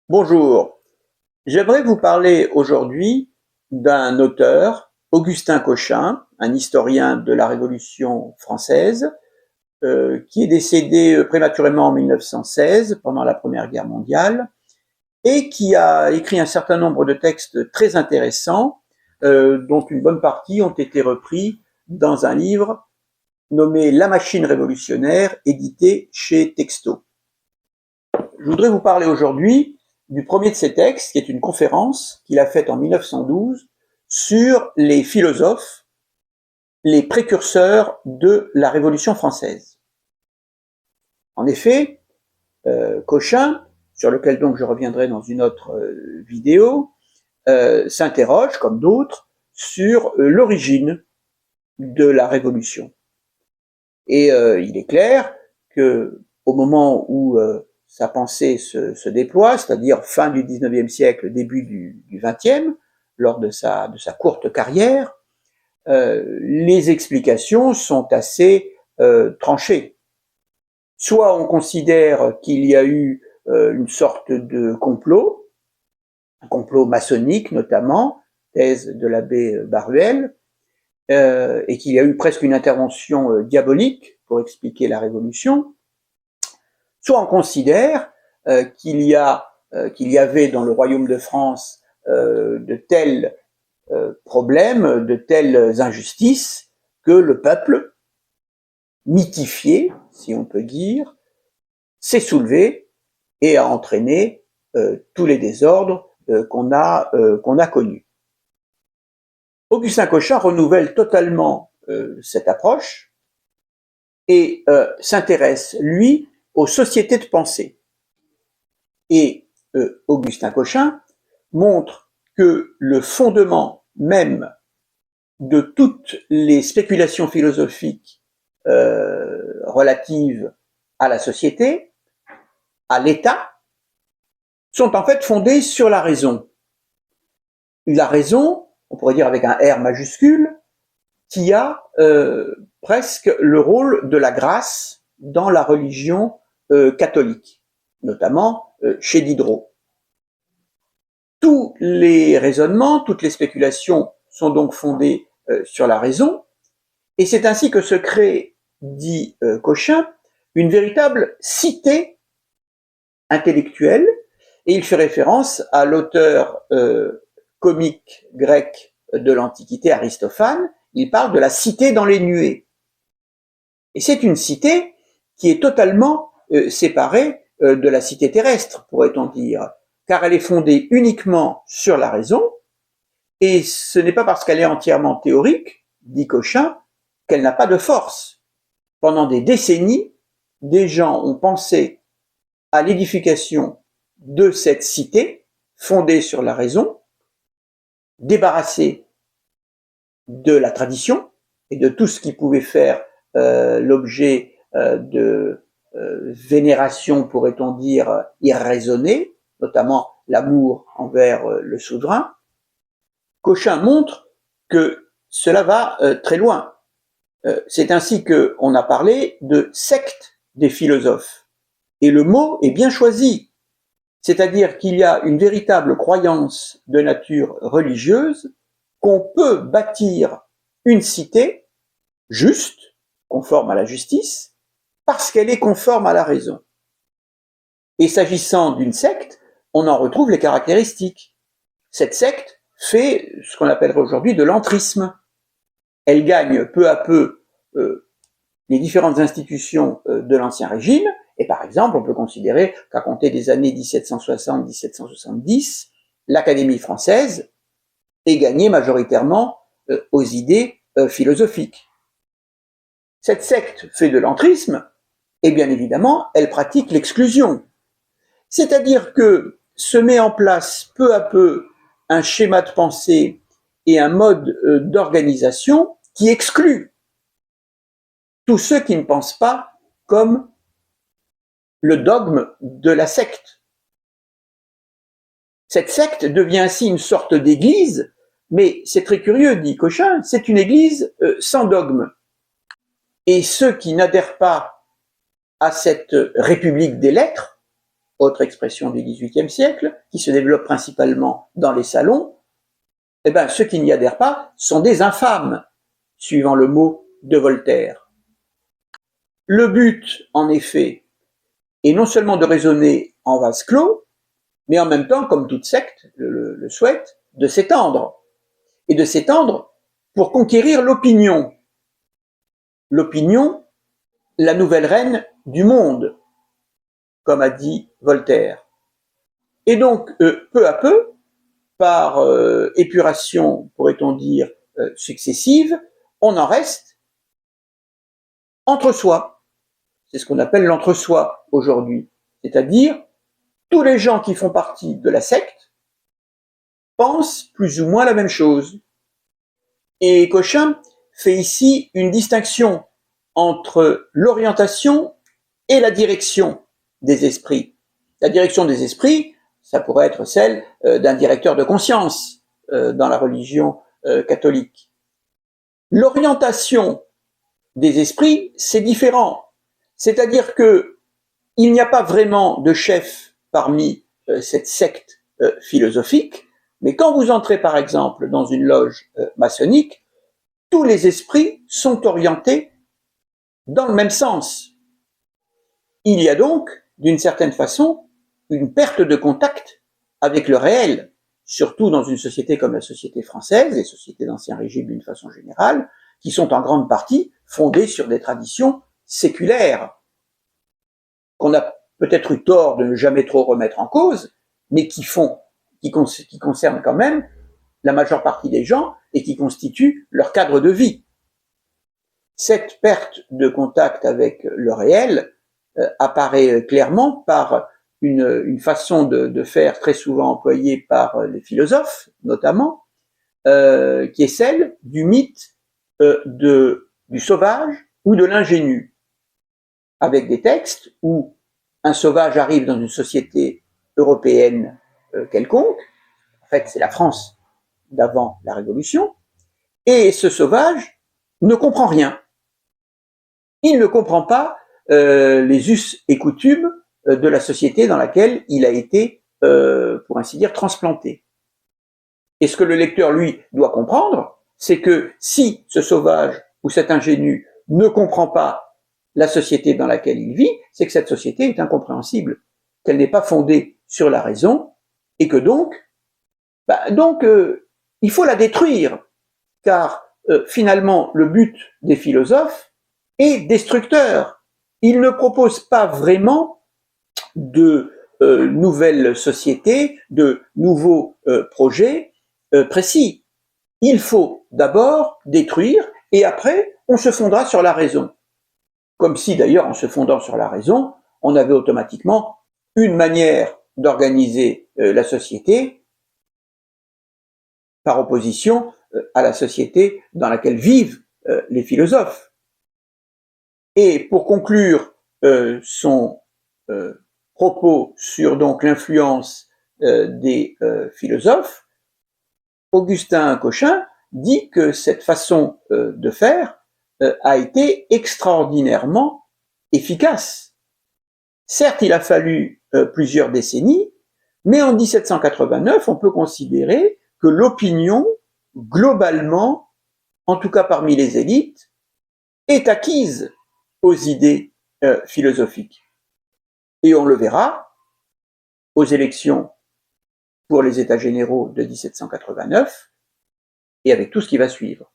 Bonjour, j'aimerais vous parler aujourd'hui d'un auteur, Augustin Cochin, un historien de la Révolution française, qui est décédé prématurément en 1916 pendant la Première Guerre mondiale et qui a écrit un certain nombre de textes très intéressants, dont une bonne partie ont été repris dans un livre nommé La machine révolutionnaire, édité chez Texto. Je voudrais vous parler aujourd'hui du premier de ces textes, qui est une conférence qu'il a faite en 1912 sur les philosophes, les précurseurs de la Révolution française. En effet, Cochin, sur lequel donc je reviendrai dans une autre vidéo, s'interroge, comme d'autres, sur l'origine de la Révolution. Et il est clair que au moment où sa pensée se déploie, c'est-à-dire fin du XIXe siècle, début du XXe, lors de sa courte carrière, les explications sont assez tranchées. Soit on considère qu'il y a eu une sorte de complot, un complot maçonnique notamment, thèse de l'abbé Baruel, et qu'il y a eu presque une intervention diabolique pour expliquer la Révolution, soit on considère qu'il y avait dans le royaume de France de tels problèmes, de telles injustices, que le peuple, mythifié, si on peut dire, s'est soulevé et a entraîné tous les désordres qu'on a connus. Augustin Cochin renouvelle totalement cette approche et s'intéresse, lui, aux sociétés de pensée. Et Augustin Cochin montre que le fondement même de toutes les spéculations philosophiques relatives à la société, à l'État, sont en fait fondées sur la raison. La raison, on pourrait dire avec un R majuscule, qui a presque le rôle de la grâce dans la religion catholique, notamment chez Diderot. Tous les raisonnements, toutes les spéculations sont donc fondées sur la raison, et c'est ainsi que se crée, dit Cochin, une véritable cité intellectuelle, et il fait référence à l'auteur comique grec de l'Antiquité, Aristophane. Il parle de la cité dans les nuées. Et c'est une cité qui est totalement séparée de la cité terrestre, pourrait-on dire, car elle est fondée uniquement sur la raison, et ce n'est pas parce qu'elle est entièrement théorique, dit Cochin, qu'elle n'a pas de force. Pendant des décennies, des gens ont pensé à l'édification de cette cité fondée sur la raison, débarrassée de la tradition et de tout ce qui pouvait faire l'objet de vénération, pourrait-on dire, irraisonnée, notamment l'amour envers le souverain. Cochin montre que cela va très loin. C'est ainsi qu'on a parlé de secte des philosophes. Et le mot est bien choisi. C'est-à-dire qu'il y a une véritable croyance de nature religieuse qu'on peut bâtir une cité juste, conforme à la justice, parce qu'elle est conforme à la raison. Et s'agissant d'une secte, on en retrouve les caractéristiques. Cette secte fait ce qu'on appellerait aujourd'hui de l'entrisme. Elle gagne peu à peu les différentes institutions de l'Ancien Régime, et par exemple, on peut considérer qu'à compter des années 1760-1770, l'Académie française est gagnée majoritairement aux idées philosophiques. Cette secte fait de l'entrisme, et bien évidemment, elle pratique l'exclusion. C'est-à-dire que se met en place peu à peu un schéma de pensée et un mode d'organisation qui exclut tous ceux qui ne pensent pas comme le dogme de la secte. Cette secte devient ainsi une sorte d'église, mais c'est très curieux, dit Cochin, c'est une église sans dogme. Et ceux qui n'adhèrent pas à cette république des lettres, autre expression du XVIIIe siècle, qui se développe principalement dans les salons, eh bien, ceux qui n'y adhèrent pas sont des infâmes, suivant le mot de Voltaire. Le but, en effet, est non seulement de raisonner en vase clos, mais en même temps, comme toute secte le souhaite, de s'étendre. Et de s'étendre pour conquérir l'opinion. L'opinion, la nouvelle reine du monde, comme a dit Voltaire. Et donc, peu à peu, par épuration, pourrait-on dire, successive, on en reste entre soi. C'est ce qu'on appelle l'entre-soi aujourd'hui. C'est-à-dire, tous les gens qui font partie de la secte pensent plus ou moins la même chose. Et Cochin fait ici une distinction entre l'orientation et la direction des esprits. La direction des esprits, ça pourrait être celle d'un directeur de conscience dans la religion catholique. L'orientation des esprits, c'est différent. C'est-à-dire que il n'y a pas vraiment de chef parmi cette secte philosophique, mais quand vous entrez par exemple dans une loge maçonnique, tous les esprits sont orientés dans le même sens. Il y a donc, d'une certaine façon, une perte de contact avec le réel, surtout dans une société comme la société française, les sociétés d'Ancien Régime d'une façon générale, qui sont en grande partie fondées sur des traditions séculaires, qu'on a peut-être eu tort de ne jamais trop remettre en cause, mais qui concernent quand même la majeure partie des gens et qui constituent leur cadre de vie. Cette perte de contact avec le réel apparaît clairement par une façon de faire très souvent employée par les philosophes, notamment, qui est celle du mythe du sauvage ou de l'ingénu, avec des textes où un sauvage arrive dans une société européenne quelconque, en fait c'est la France d'avant la Révolution, et ce sauvage ne comprend rien. Il ne comprend pas les us et coutumes de la société dans laquelle il a été, pour ainsi dire, transplanté. Et ce que le lecteur, lui, doit comprendre, c'est que si ce sauvage ou cet ingénu ne comprend pas la société dans laquelle il vit, c'est que cette société est incompréhensible, qu'elle n'est pas fondée sur la raison, et que donc, il faut la détruire, car finalement, le but des philosophes est destructeur. Ils ne proposent pas vraiment de nouvelles sociétés, de nouveaux projets précis. Il faut d'abord détruire et après, on se fondera sur la raison. Comme si d'ailleurs, en se fondant sur la raison, on avait automatiquement une manière d'organiser la société par opposition à la société dans laquelle vivent les philosophes. Et pour conclure son propos sur donc l'influence des philosophes, Augustin Cochin dit que cette façon de faire a été extraordinairement efficace. Certes, il a fallu plusieurs décennies, mais en 1789, on peut considérer que l'opinion, globalement, en tout cas parmi les élites, est acquise aux idées philosophiques. Et on le verra aux élections pour les États généraux de 1789 et avec tout ce qui va suivre.